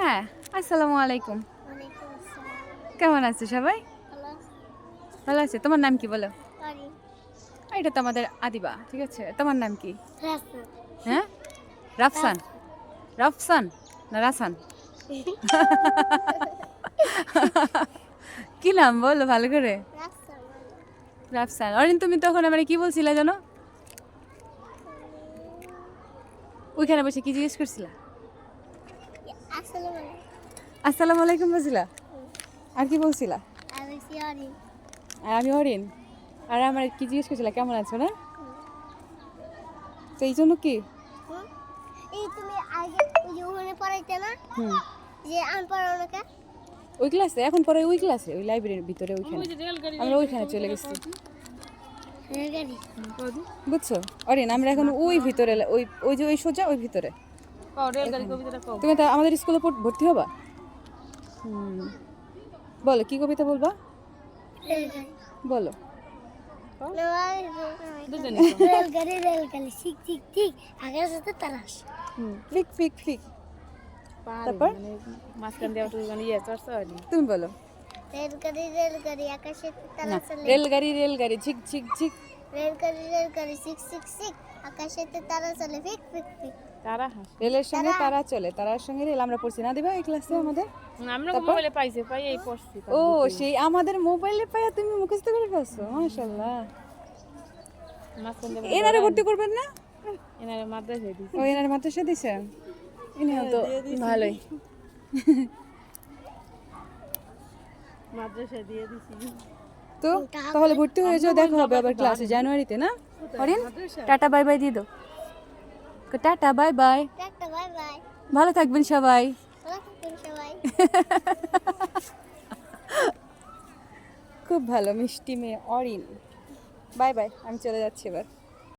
হ্যাঁ, আসসালামু আলাইকুম। ওয়ালাইকুম আসসালাম। কেমন আছো সবাই? ভালো আছি? ভালো আছে। তোমার নাম কি বলো? সরি। এটা তো আমাদের আদিবা, ঠিক আছে? তোমার নাম কি? রাসেল। হ্যাঁ? রাফসান। রাফসান না রাসান? কি নাম বলো ভালো করে? রাসেল মানে রাফসান। অরিন তুমি তখন আমার কি বলছিলে জানো? ওইখানে বসে কি জিজ্ঞেস করছিলা? আসলে মানে আসসালামু আলাইকুম বলছিলা? আর কি বলছিলা? আমি সরি। আর আমি অরিন। আর আমার কি জিজ্ঞেস করছিলা কেমন আছো না? তো এই জন্য কি? এই তুমি আগে ওই যে ওখানে পড়াইতে না হুম। যে আমি পড়ানো কে ওই ক্লাসে এখন পরে ওই ক্লাসে ওই লাইব্রেরির ভিতরে ওইখানে আমরা ওইখানে চলে গেছি রেলগাড়ি বুঝছো অরিন আমরা এখন ওই ভিতরে ওই ওই যে ওই সোজা ওই ভিতরে তুমি তো আমাদের স্কুলে ভর্তি হবা হুম বলো কি কবিতা বলবা রেলগাড়ি বলো রেলগাড়ি রেলগাড়ি ঠিক ঠিক ঠিক আগের সাথে তারাস ফিক ফিক ফিক তারপর মাঝখান দিয়ে একটু মানে ইয়ে চর্চা হয়নি। তুমি বলো রেলগাড়ি রেলগাড়ি আকাশে না তারা চলে রেলগাড়ি রেলগাড়ি ঝিক ঝিক ঝিক রেলগাড়ি রেলগাড়ি সিক সিক সিক আকাশে তারা চলে ফিক ফিক ফিক তারা হাসে। রেলের সঙ্গে তারা চলে তারার সঙ্গে রেল আমরা পড়ছি না দিবা এই ক্লাসে আমাদের আমরা তারপর? মোবাইলে পাইছে পাই এই পড়ছি। ও সেই আমাদের মোবাইলে পাইয়া তুমি মুখস্থ করে ফেলছো মাশাআল্লাহ মাঝখান দিয়ে এনারে ভর্তি করবেন না এনারে মাদ্রাসায় দিছি। ও এনার মাদ্রাসা দিছেন ইনিও তো ভালোই মাদ্রাসায় দিয়ে দিছি। তো তাহলে ভর্তি হয়ে যাও দেখা হবে আবার ক্লাসে জানুয়ারিতে না করেন টাটা বাই বাই দিয়ে দাও টাটা বাই বাই একটা বাই বাই ভালো থাকবেন সবাই ভালো থাকুন সবাই খুব ভালো মিষ্টি মেয়ে অরিন বাই বাই আমি চলে যাচ্ছি এবার